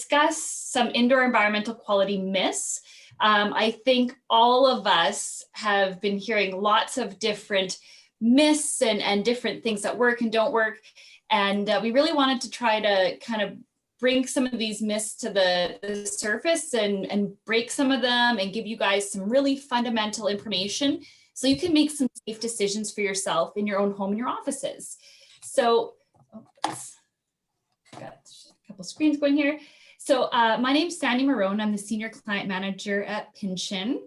discuss some indoor environmental quality myths. I think all of us have been hearing lots of different myths and different things that work and don't work. And we really wanted to try to kind of bring some of these myths to the surface and break some of them and give you guys some really fundamental information so you can make some safe decisions for yourself in your own home and your offices. So, got a couple screens going here. So my name's Sandy Marone. I'm the Senior Client Manager at Pinchin,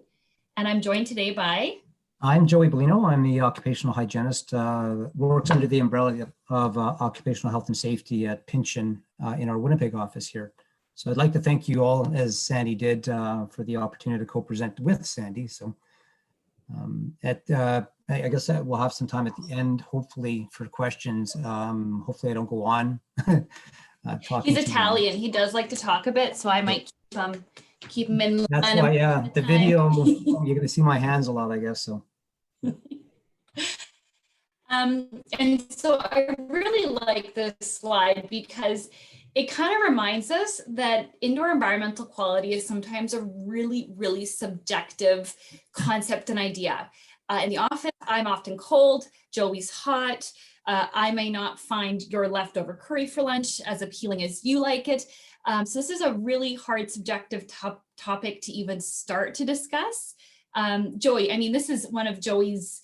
and I'm joined today by... I'm Joey Bellino. I'm the occupational hygienist, works under the umbrella of occupational health and safety at Pinchin in our Winnipeg office here. So I'd like to thank you all, as Sandy did, for the opportunity to co-present with Sandy. So I guess we'll have some time at the end, hopefully, for questions. Hopefully I don't go on. He's Italian. He does like to talk a bit, so I might keep him in. That's why, yeah, the video, you're going to see my hands a lot, I guess, so. And so I really like this slide because it kind of reminds us that indoor environmental quality is sometimes a really, really subjective concept and idea. In the office, I'm often cold, Joey's hot. I may not find your leftover curry for lunch as appealing as you like it. So this is a really hard subjective topic to even start to discuss. Joey, I mean, this is one of Joey's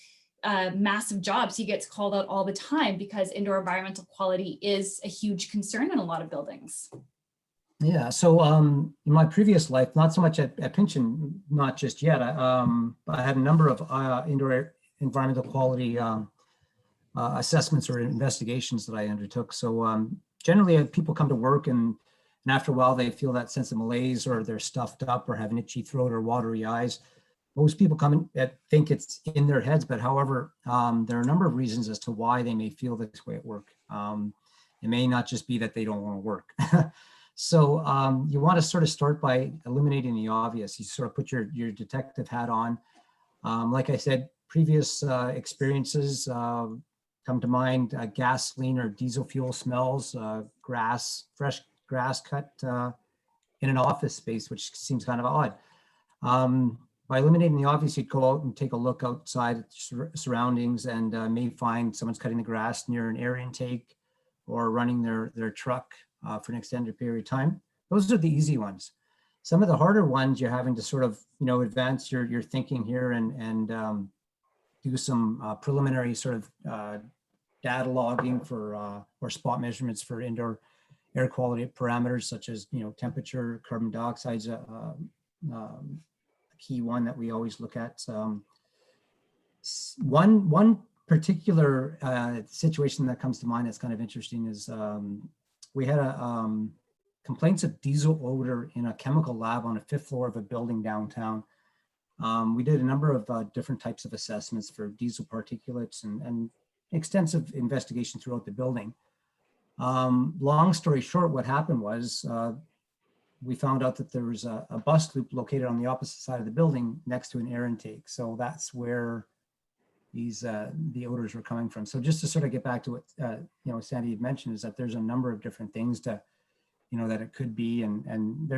massive jobs. He gets called out all the time because indoor environmental quality is a huge concern in a lot of buildings. Yeah, so in my previous life, not so much at Pinchin, not just yet, I had a number of indoor environmental quality assessments or investigations that I undertook. So generally people come to work and after a while they feel that sense of malaise, or they're stuffed up or have an itchy throat or watery eyes. Most people come and think it's in their heads, but however, there are a number of reasons as to why they may feel this way at work. It may not just be that they don't want to work. So you want to sort of start by eliminating the obvious. You sort of put your detective hat on. Like I said, previous experiences come to mind, gasoline or diesel fuel smells, fresh grass cut in an office space, which seems kind of odd. By eliminating the obvious, you'd go out and take a look outside at surroundings and may find someone's cutting the grass near an air intake or running their truck for an extended period of time. Those are the easy ones. Some of the harder ones, you're having to sort of, advance your thinking here and do some preliminary sort of data logging for or spot measurements for indoor air quality parameters such as, temperature, carbon dioxide, key one that we always look at. One particular situation that comes to mind that's kind of interesting is we had complaints of diesel odor in a chemical lab on a 5th floor of a building downtown. We did a number of different types of assessments for diesel particulates and extensive investigation throughout the building. Long story short, what happened was we found out that there was a bus loop located on the opposite side of the building next to an air intake. So that's where the odors were coming from. So just to sort of get back to what Sandy had mentioned, is that there's a number of different things that it could be, and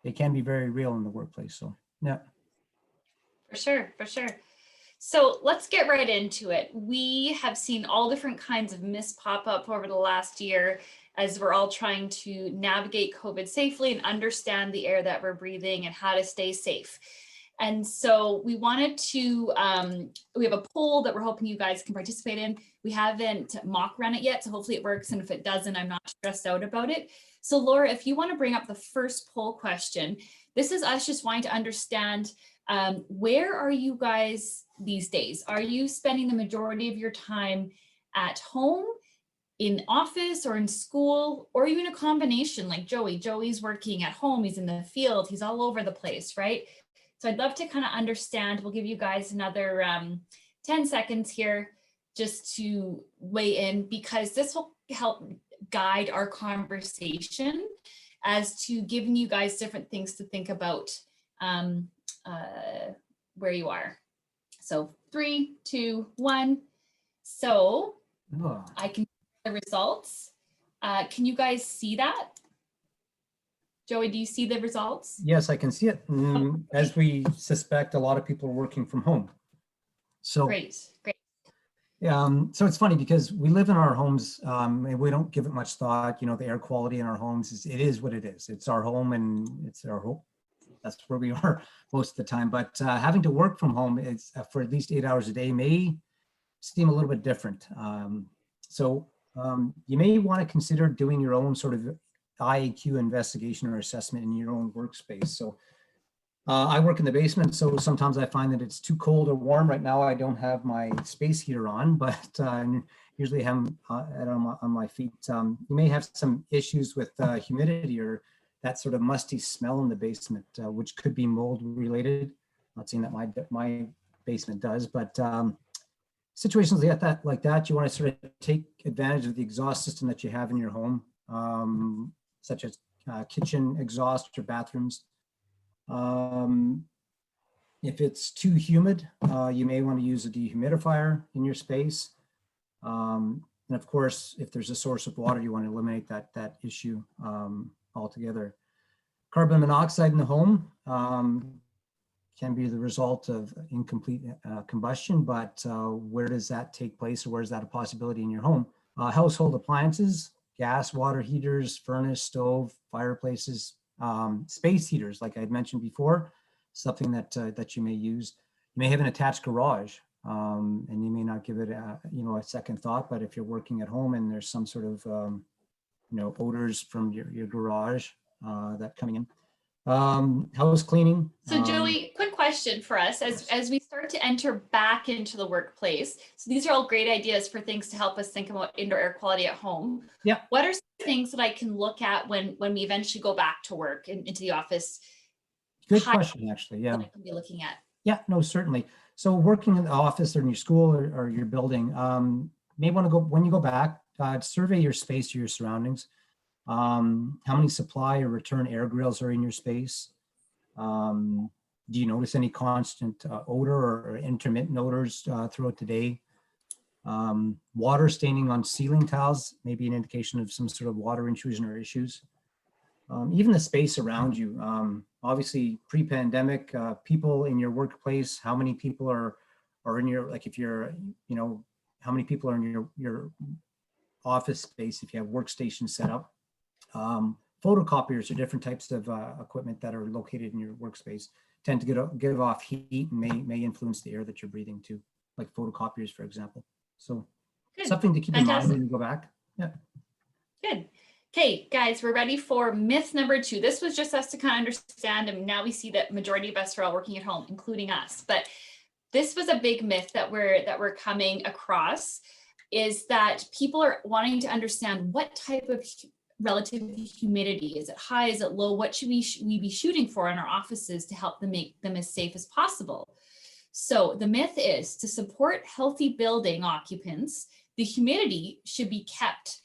they can be very real in the workplace. So yeah. For sure. So let's get right into it. We have seen all different kinds of myths pop up over the last year as we're all trying to navigate COVID safely and understand the air that we're breathing and how to stay safe. And so we wanted to, we have a poll that we're hoping you guys can participate in. We haven't mock run it yet, so hopefully it works. And if it doesn't, I'm not stressed out about it. So Laura, if you want to bring up the first poll question, this is us just wanting to understand where are you guys these days? Are you spending the majority of your time at home, in office, or in school, or are you in a combination like Joey? Joey's working at home, he's in the field, he's all over the place, right? So I'd love to kind of understand. We'll give you guys another 10 seconds here just to weigh in, because this will help guide our conversation as to giving you guys different things to think about where you are. So 3, 2, 1. So I can see the results. Can you guys see that? Joey, do you see the results? Yes, I can see it. As we suspect, a lot of people are working from home. So Great. so it's funny because we live in our homes and we don't give it much thought. You know, the air quality in our homes it is what it is. It's our home and it's our home. That's where we are most of the time. But having to work from home is for at least 8 hours a day may seem a little bit different. So you may want to consider doing your own sort of IAQ investigation or assessment in your own workspace. So I work in the basement, so sometimes I find that it's too cold or warm. Right now, I don't have my space heater on, but usually have it on my feet. You may have some issues with humidity or that sort of musty smell in the basement, which could be mold related. Not saying that my basement does, but situations like that, you want to sort of take advantage of the exhaust system that you have in your home, such as kitchen exhaust or bathrooms. If it's too humid, you may want to use a dehumidifier in your space. And of course, if there's a source of water, you want to eliminate that issue altogether. Carbon monoxide in the home can be the result of incomplete combustion, but where does that take place, or where is that a possibility in your home? Household appliances, gas, water heaters, furnace, stove, fireplaces, space heaters, like I had mentioned before, something that you may use. You may have an attached garage, and you may not give it a second thought, but if you're working at home and there's some sort of odors from your garage that coming in. House cleaning. So Joey, quick question for us as we start to enter back into the workplace. So these are all great ideas for things to help us think about indoor air quality at home. Yeah. What are some things that I can look at when we eventually go back to work into the office? Good question, actually. Yeah. What I can be looking at. Yeah, no, certainly. So working in the office or in your school or your building, may want to go, when you go back, survey your space or your surroundings. How many supply or return air grills are in your space? Do you notice any constant odor or intermittent odors throughout the day? Water staining on ceiling tiles may be an indication of some sort of water intrusion or issues. Even the space around you. Obviously, pre-pandemic, people in your workplace, how many people are in your, like if you're, how many people are in your office space if you have workstations set up. Photocopiers or different types of equipment that are located in your workspace tend to give off heat and may influence the air that you're breathing too, like photocopiers, for example. So Good. Something to keep in mind when you go back. Yeah. Good. Okay, guys, we're ready for myth number 2. This was just us to kind of understand, and now we see that majority of us are all working at home, including us. But this was a big myth that we're coming across, is that people are wanting to understand what type of relative humidity. Is it high? Is it low? What should we be shooting for in our offices to help them make them as safe as possible? So the myth is, to support healthy building occupants, the humidity should be kept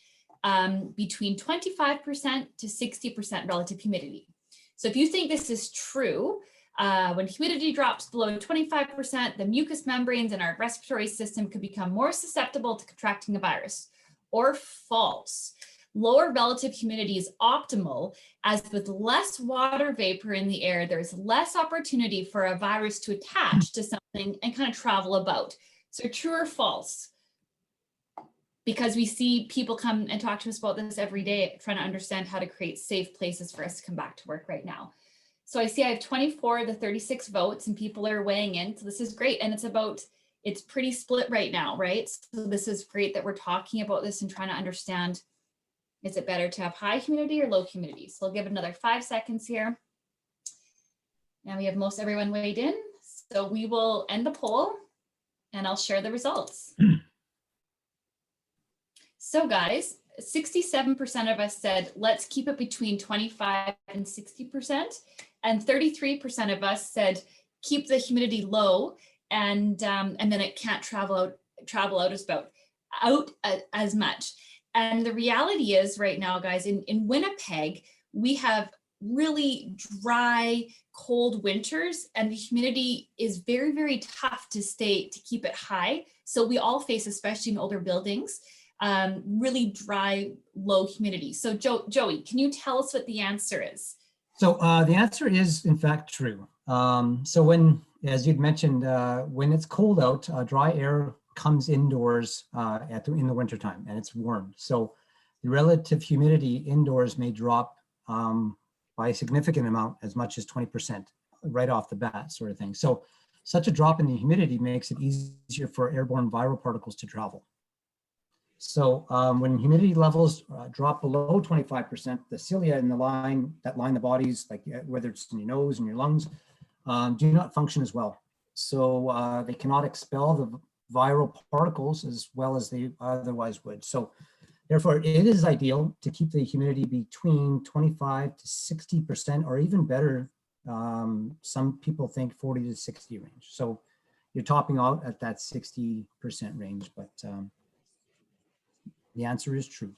between 25% to 60% relative humidity. So if you think this is true, when humidity drops below 25%, the mucous membranes in our respiratory system could become more susceptible to contracting a virus. Or false. Lower relative humidity is optimal, as with less water vapor in the air, there's less opportunity for a virus to attach to something and kind of travel about. So true or false? Because we see people come and talk to us about this every day, trying to understand how to create safe places for us to come back to work right now. So I see I have 24 of the 36 votes and people are weighing in. So this is great. And it's pretty split right now, right? So this is great that we're talking about this and trying to understand, is it better to have high humidity or low humidity? So I'll give it another 5 seconds here. Now we have most everyone weighed in. So we will end the poll and I'll share the results. So guys, 67% of us said, let's keep it between 25 and 60%. And 33% of us said, keep the humidity low and then it can't travel out as much. And the reality is right now, guys, in Winnipeg, we have really dry, cold winters, and the humidity is very, very tough to keep it high. So we all face, especially in older buildings, really dry, low humidity. So Joey, can you tell us what the answer is? So the answer is in fact true. So when, as you'd mentioned, when it's cold out, dry air comes indoors in the wintertime and it's warm. So the relative humidity indoors may drop by a significant amount, as much as 20% right off the bat, sort of thing. So such a drop in the humidity makes it easier for airborne viral particles to travel. So when humidity levels drop below 25%, the cilia in the line that line the bodies, like whether it's in your nose and your lungs, do not function as well. So they cannot expel the viral particles as well as they otherwise would. So therefore, it is ideal to keep the humidity between 25 to 60%, or even better, some people think 40 to 60 range. So you're topping out at that 60% range, but the answer is true.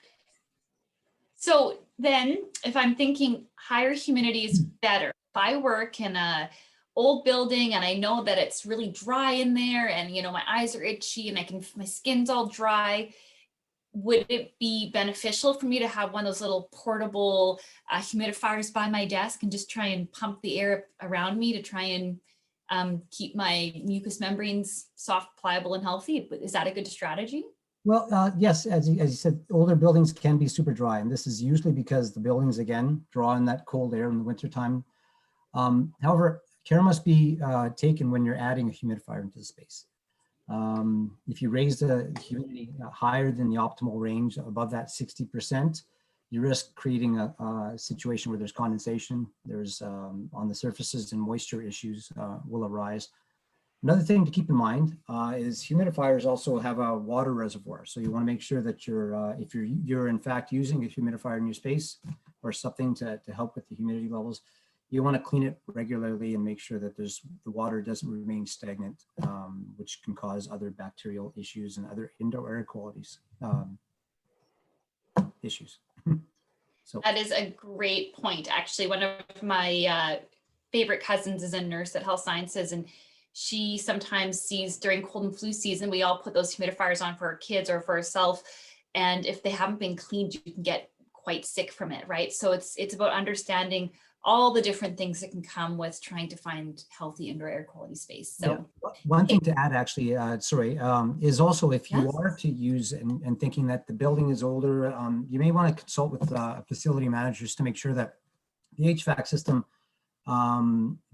So then if I'm thinking higher humidity is better, if I work in a old building and I know that it's really dry in there and, you know, my eyes are itchy and my skin's all dry, would it be beneficial for me to have one of those little portable humidifiers by my desk and just try and pump the air around me to try and keep my mucous membranes soft, pliable, and healthy? Is that a good strategy? Well, yes, as you said, older buildings can be super dry, and this is usually because the buildings, again, draw in that cold air in the wintertime. However, care must be taken when you're adding a humidifier into the space. If you raise the humidity higher than the optimal range, above that 60%, you risk creating a situation where there's condensation, there's on the surfaces, and moisture issues will arise. Another thing to keep in mind is humidifiers also have a water reservoir. So you want to make sure that if you're in fact using a humidifier in your space or something to help with the humidity levels, you want to clean it regularly and make sure that the water doesn't remain stagnant, which can cause other bacterial issues and other indoor air qualities issues. So that is a great point. Actually, one of my favorite cousins is a nurse at Health Sciences, and she sometimes sees during cold and flu season, we all put those humidifiers on for our kids or for ourselves. And if they haven't been cleaned, you can get quite sick from it, right? So it's about understanding all the different things that can come with trying to find healthy indoor air quality space. So yeah. One thing to add actually, is also if you Yes. are to use and thinking that the building is older, you may want to consult with facility managers to make sure that the HVAC system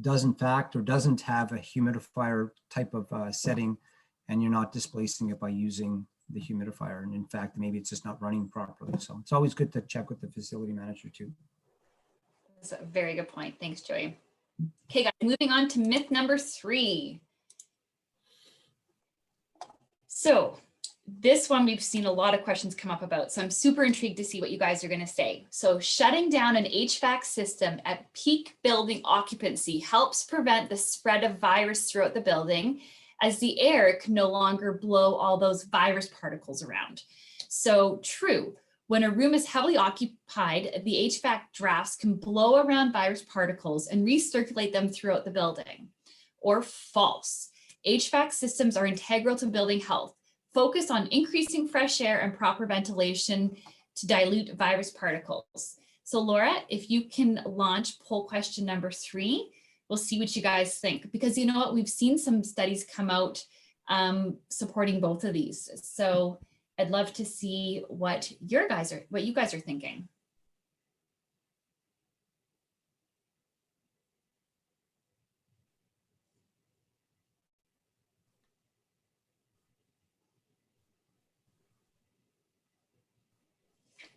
does in fact or doesn't have a humidifier type of setting, and you're not displacing it by using the humidifier. And in fact, maybe it's just not running properly. So it's always good to check with the facility manager too. that's a very good point. Thanks, Joey. Okay, guys, moving on to myth number 3. So this one we've seen a lot of questions come up about, so I'm super intrigued to see what you guys are going to say. So shutting down an HVAC system at peak building occupancy helps prevent the spread of virus throughout the building, as the air can no longer blow all those virus particles around. So true. When a room is heavily occupied, the HVAC drafts can blow around virus particles and recirculate them throughout the building. Or false. HVAC systems are integral to building health. Focus on increasing fresh air and proper ventilation to dilute virus particles. So Laura, if you can launch poll question number 3, we'll see what you guys think, because you know what, we've seen some studies come out supporting both of these. So I'd love to see what you guys are thinking.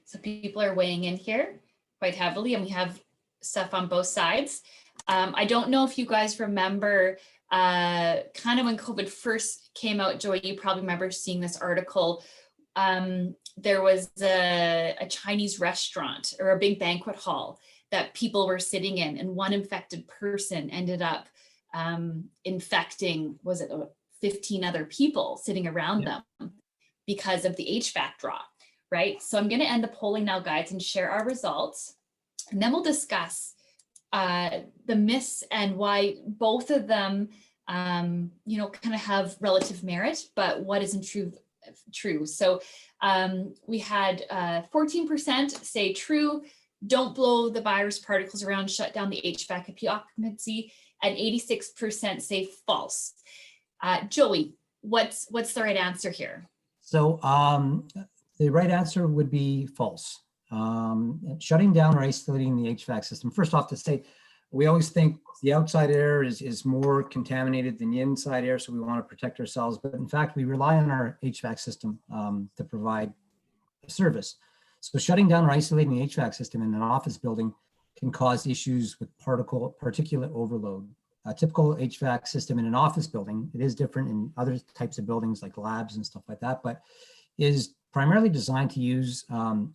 So people are weighing in here quite heavily, and we have stuff on both sides. I don't know if you guys remember kind of when COVID first came out, Joey, you probably remember seeing this article. There was a Chinese restaurant or a big banquet hall that people were sitting in, and one infected person ended up infecting, 15 other people sitting around them because of the HVAC draw, right? So I'm going to end the polling now, guys, and share our results. And then we'll discuss the myths and why both of them, kind of have relative merit, but what isn't true. So we had 14% say true, don't blow the virus particles around, shut down the HVAC occupancy, and 86% say false. Joey, what's the right answer here? So the right answer would be false. Shutting down or isolating the HVAC system. First off, to say, we always think the outside air is more contaminated than the inside air, so we want to protect ourselves. But in fact, we rely on our HVAC system to provide a service. So shutting down or isolating the HVAC system in an office building can cause issues with particulate overload. A typical HVAC system in an office building, it is different in other types of buildings like labs and stuff like that, but is primarily designed to use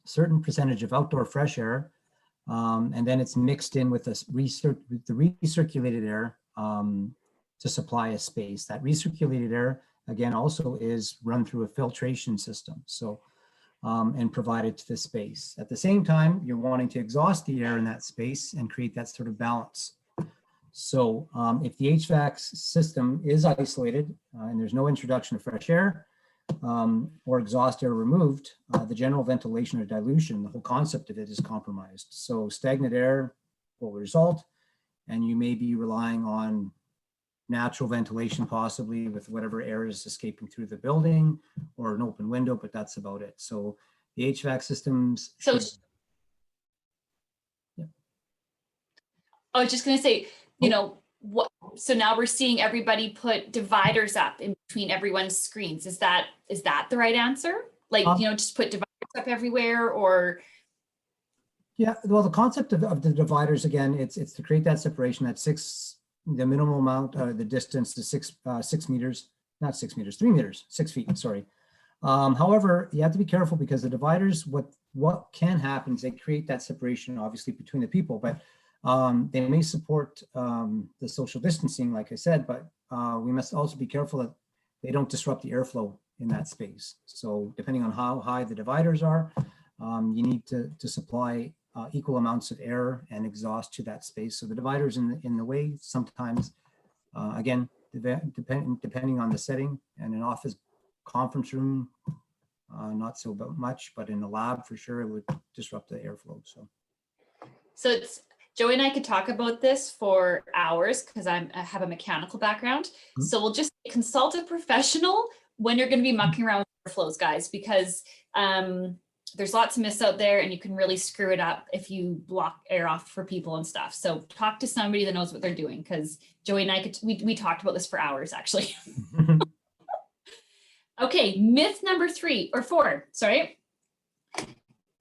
certain percentage of outdoor fresh air, and then it's mixed in with the recirculated air to supply a space. That recirculated air, again, also is run through a filtration system, so and provided to the space. At the same time, you're wanting to exhaust the air in that space and create that sort of balance. So if the HVAC system is isolated and there's no introduction of fresh air or exhaust air removed, the general ventilation or dilution, the whole concept of it is compromised. So stagnant air will result, and you may be relying on natural ventilation, possibly with whatever air is escaping through the building or an open window, but that's about it. So the HVAC systems. So yeah. I was just going to say, you know, so now we're seeing everybody put dividers up in between everyone's screens. Is that the right answer? Like, you know, just put dividers up everywhere, or? Yeah, well, the concept of the dividers, again, it's to create that separation, the minimum amount, the distance to 6 meters, not 6 meters, 3 meters, 6 feet, sorry. However, you have to be careful because the dividers, what can happen is they create that separation, obviously, between the people, but they may support the social distancing, like I said, but we must also be careful that they don't disrupt the airflow in that space. So depending on how high the dividers are, you need to supply equal amounts of air and exhaust to that space. So the dividers in the way sometimes, again, depending on the setting, and an office conference room, not so much, but in a lab for sure, it would disrupt the airflow. So it's, Joey and I could talk about this for hours because I have a mechanical background. Mm-hmm. So we'll just consult a professional when you're going to be mucking around with airflows, guys, because there's lots of myths out there and you can really screw it up if you block air off for people and stuff. So talk to somebody that knows what they're doing, because Joey and I we talked about this for hours, actually. Okay, myth number 4, sorry.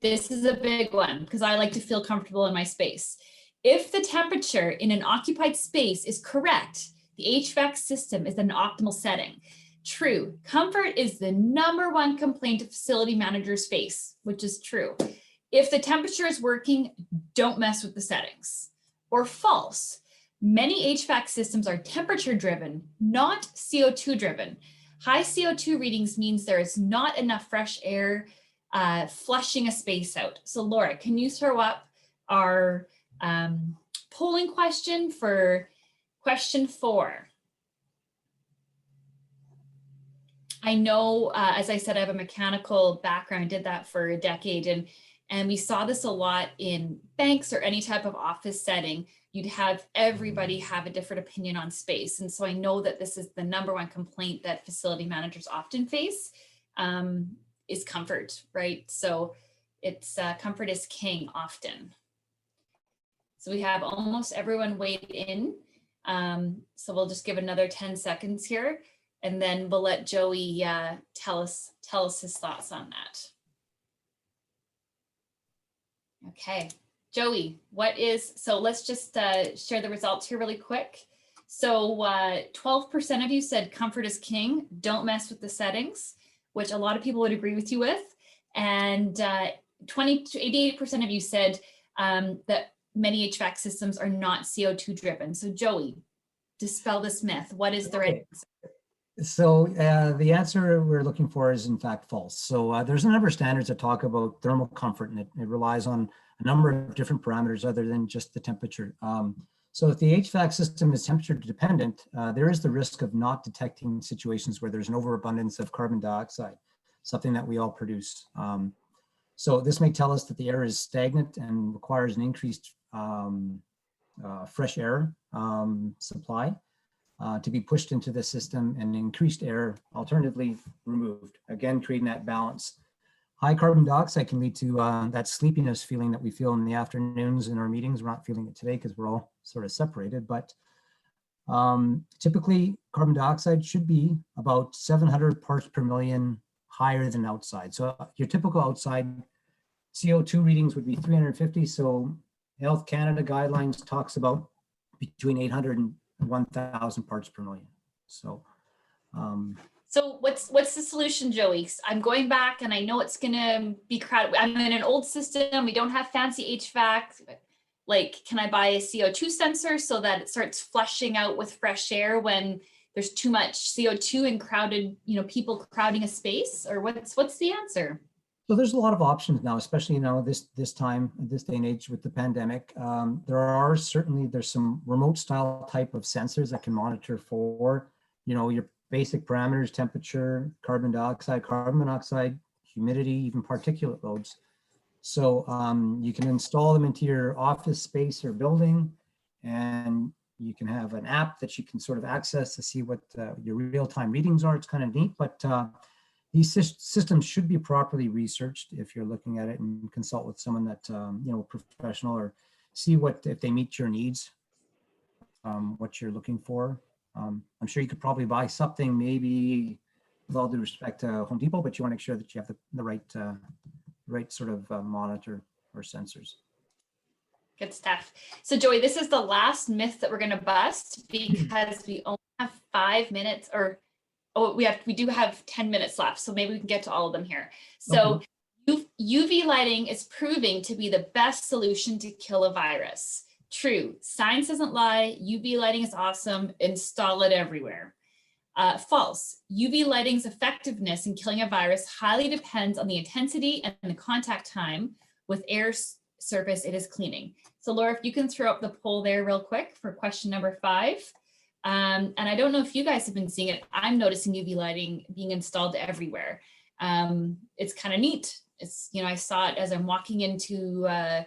This is a big one because I like to feel comfortable in my space. If the temperature in an occupied space is correct, the HVAC system is an optimal setting. True, comfort is the #1 complaint a facility managers face, which is true. If the temperature is working, don't mess with the settings. Or false, many HVAC systems are temperature driven, not CO2 driven. High CO2 readings means there is not enough fresh air flushing a space out. So Laura, can you throw up our polling question for question 4? I know, as I said, I have a mechanical background, I did that for a decade, and we saw this a lot in banks or any type of office setting. You'd have everybody have a different opinion on space. And so I know that this is the #1 complaint that facility managers often face, is comfort, right? So it's comfort is king often. So we have almost everyone weighed in. So we'll just give another 10 seconds here, and then we'll let Joey tell us his thoughts on that. Okay, Joey, so let's just share the results here really quick. So 12% of you said comfort is king, don't mess with the settings, which a lot of people would agree with you with. And 88% of you said that many HVAC systems are not CO2 driven. So Joey, dispel this myth. What is the right answer? So the answer we're looking for is in fact false. So there's a number of standards that talk about thermal comfort, and it relies on a number of different parameters other than just the temperature. So if the HVAC system is temperature dependent, there is the risk of not detecting situations where there's an overabundance of carbon dioxide, something that we all produce. So this may tell us that the air is stagnant and requires an increased fresh air supply to be pushed into the system, and increased air alternatively removed, again creating that balance. High carbon dioxide can lead to that sleepiness feeling that we feel in the afternoons in our meetings. We're not feeling it today because we're all sort of separated, but typically carbon dioxide should be about 700 parts per million higher than outside. So your typical outside CO2 readings would be 350. So Health Canada guidelines talks about between 800 and 1,000 parts per million. So so what's the solution, Joey? I'm going back and I know it's gonna be crowded. I'm in an old system. We don't have fancy HVAC. Like, can I buy a CO2 sensor so that it starts flushing out with fresh air when there's too much CO2 and crowded, people crowding a space? Or what's the answer? So there's a lot of options now, especially this day and age with the pandemic. There's some remote style type of sensors that can monitor for, your basic parameters, temperature, carbon dioxide, carbon monoxide, humidity, even particulate loads. So you can install them into your office space or building, and you can have an app that you can sort of access to see what your real-time readings are. It's kind of neat, but these systems should be properly researched if you're looking at it, and consult with someone that, professional, or see if they meet your needs, what you're looking for. I'm sure you could probably buy something, maybe with all due respect to Home Depot, but you want to make sure that you have the right sort of monitor or sensors. Good stuff. So Joey, this is the last myth that we're going to bust, because we only have 5 minutes, or we do have 10 minutes left. So maybe we can get to all of them here. So okay. UV lighting is proving to be the best solution to kill a virus. True. Science doesn't lie. UV lighting is awesome. Install it everywhere. False. UV lighting's effectiveness in killing a virus highly depends on the intensity and the contact time with air surface it is cleaning. So Laura, if you can throw up the poll there real quick for question number 5. And I don't know if you guys have been seeing it. I'm noticing UV lighting being installed everywhere. It's kind of neat. It's, I saw it as I'm walking into a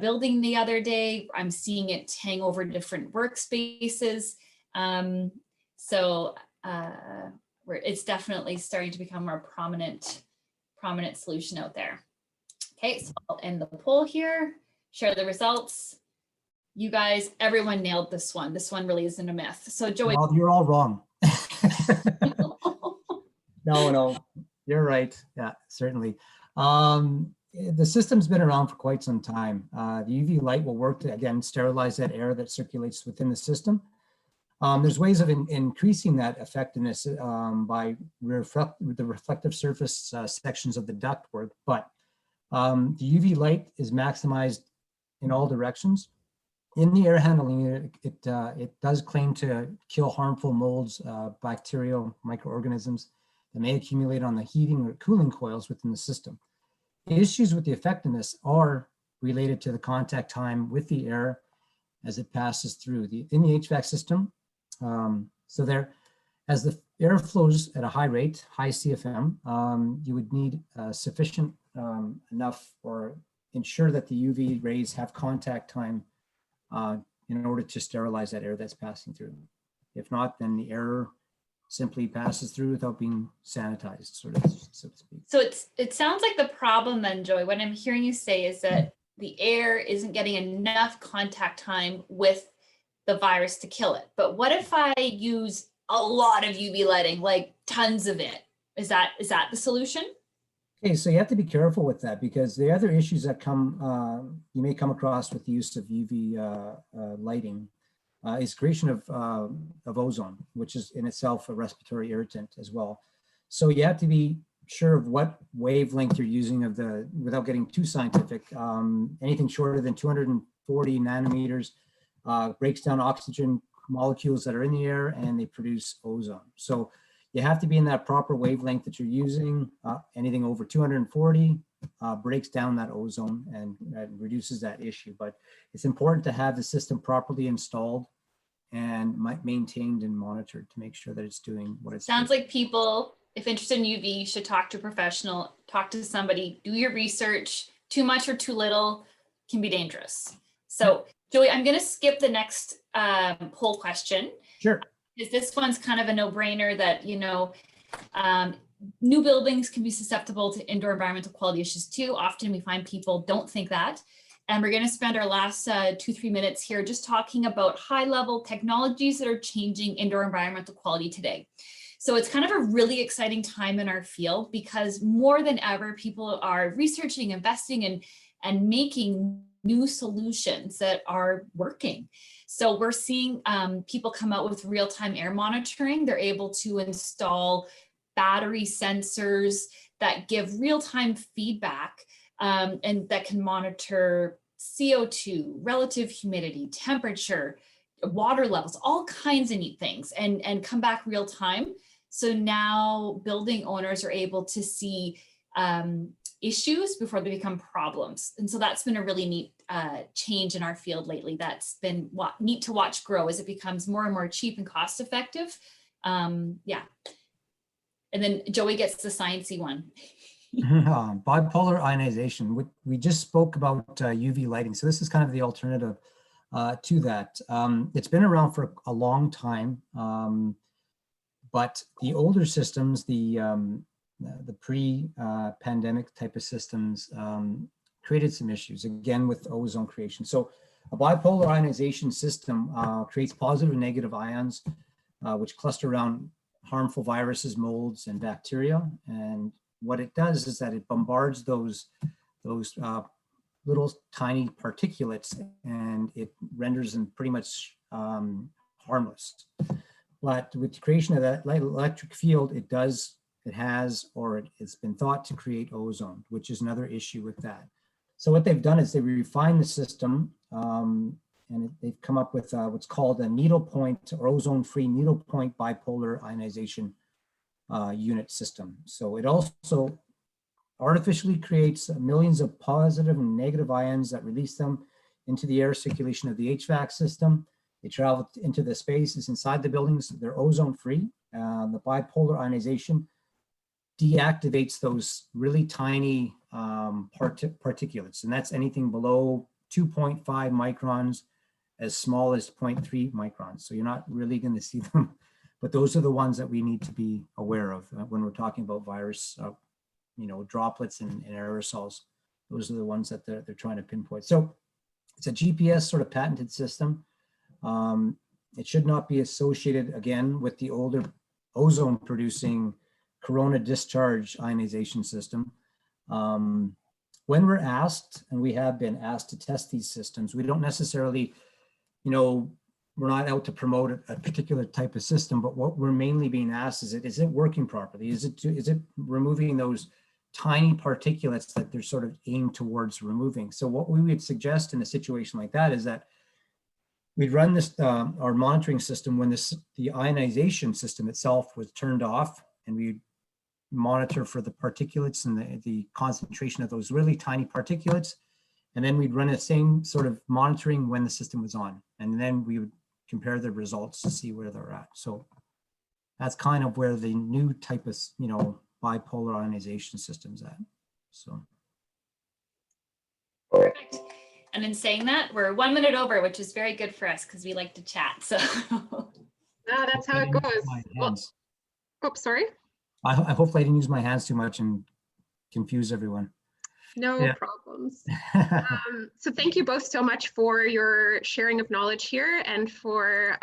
building the other day. I'm seeing it hang over different workspaces. It's definitely starting to become a more prominent solution out there. Okay, so I'll end the poll here, share the results. You guys, everyone nailed this one. This one really isn't a myth. So Joey. Well, you're all wrong. No, you're right. Yeah, certainly. The system's been around for quite some time. The UV light will work to, again, sterilize that air that circulates within the system. There's ways of increasing that effectiveness by the reflective surface sections of the ductwork, but the UV light is maximized in all directions. In the air handling unit, it does claim to kill harmful molds, bacterial microorganisms that may accumulate on the heating or cooling coils within the system. The issues with the effectiveness are related to the contact time with the air as it passes through in the HVAC system. As the air flows at a high rate, high CFM, you would need sufficient enough, or ensure that the UV rays have contact time in order to sterilize that air that's passing through. If not, then the air simply passes through without being sanitized, so to speak. So it sounds like the problem then, Joey, what I'm hearing you say is that the air isn't getting enough contact time with the virus to kill it. But what if I use a lot of UV lighting, like tons of it? Is that the solution? Okay, so you have to be careful with that, because the other issues that you may come across with the use of UV lighting is creation of ozone, which is in itself a respiratory irritant as well. So you have to be sure of what wavelength you're using without getting too scientific. Anything shorter than 240 nanometers breaks down oxygen molecules that are in the air, and they produce ozone. So you have to be in that proper wavelength that you're using. Anything over 240 breaks down that ozone and reduces that issue. But it's important to have the system properly installed and maintained and monitored to make sure that it's doing what it's Sounds doing. like people If interested in UV, you should talk to a professional, talk to somebody, do your research. Too much or too little can be dangerous. So Joey, I'm going to skip the next poll question. Sure. Because this one's kind of a no-brainer that, new buildings can be susceptible to indoor environmental quality issues too. Often we find people don't think that. And we're going to spend our last 2-3 minutes here just talking about high-level technologies that are changing indoor environmental quality today. So it's kind of a really exciting time in our field because more than ever, people are researching, investing, and making new solutions that are working. So we're seeing people come out with real-time air monitoring. They're able to install battery sensors that give real-time feedback and that can monitor CO2, relative humidity, temperature, water levels, all kinds of neat things, and come back real time. So now building owners are able to see issues before they become problems. And so that's been a really neat change in our field lately. That's been neat to watch grow as it becomes more and more cheap and cost effective. Yeah. And then Joey gets the sciencey one. Bipolar ionization. We just spoke about UV lighting. So this is kind of the alternative to that. It's been around for a long time, but the older systems, the pre-pandemic type of systems created some issues, again, with ozone creation. So a bipolar ionization system creates positive and negative ions, which cluster around harmful viruses, molds, and bacteria. And what it does is that it bombards those little tiny particulates, and it renders them pretty much harmless. But with the creation of that electric field, it's been thought to create ozone, which is another issue with that. So what they've done is they refined the system, and they've come up with what's called a needlepoint or ozone-free needlepoint bipolar ionization unit system. So it also artificially creates millions of positive and negative ions that release them into the air circulation of the HVAC system. They travel into the spaces inside the buildings. They're ozone-free. The bipolar ionization deactivates those really tiny particulates, and that's anything below 2.5 microns, as small as 0.3 microns. So you're not really going to see them, but those are the ones that we need to be aware of when we're talking about virus, droplets and aerosols. Those are the ones that they're trying to pinpoint. So it's a GPS sort of patented system. It should not be associated, again, with the older ozone producing corona discharge ionization system. When we're asked, and we have been asked to test these systems, we don't necessarily, we're not out to promote a particular type of system, but what we're mainly being asked is it working properly? Is it removing those tiny particulates that they're sort of aimed towards removing? So what we would suggest in a situation like that is that we'd run this, our monitoring system when the ionization system itself was turned off, and we'd monitor for the particulates and the concentration of those really tiny particulates. And then we'd run the same sort of monitoring when the system was on. And then we would compare the results to see where they're at. So that's kind of where the new type of, bipolar ionization system's at. So. Perfect. And in saying that, we're 1 minute over, which is very good for us because we like to chat. So. That's how it goes. Well, sorry. I hopefully I didn't use my hands too much and confuse everyone. No problems. So thank you both so much for your sharing of knowledge here and for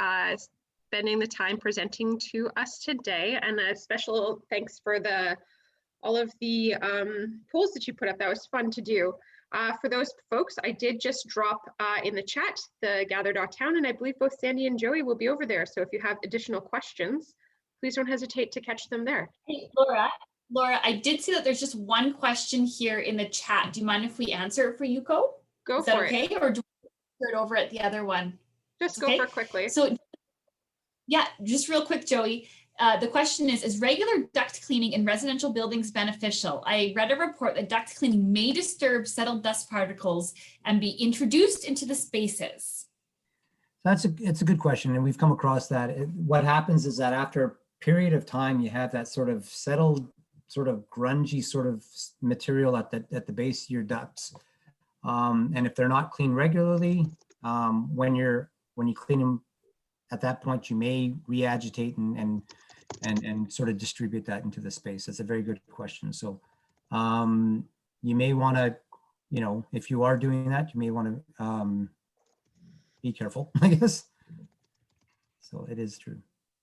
spending the time presenting to us today. And a special thanks for all of the polls that you put up. That was fun to do. For those folks, I did just drop in the chat the gather.town, and I believe both Sandy and Joey will be over there. So if you have additional questions, please don't hesitate to catch them there. Hey, Laura, I did see that there's just one question here in the chat. Do you mind if we answer it for Yuko? Go for it. Okay, or do we hear it over at the other one? Just go for it quickly. So, yeah, just real quick, Joey. The question is regular duct cleaning in residential buildings beneficial? I read a report that duct cleaning may disturb settled dust particles and be introduced into the spaces. It's a good question, and we've come across that. What happens is that after period of time you have that sort of settled, sort of grungy sort of material at the base of your ducts. And if they're not cleaned regularly, when you clean them, at that point you may re-agitate and sort of distribute that into the space. That's a very good question. So you may want to, you know, if you are doing that, you may want to be careful, I guess. So it is true.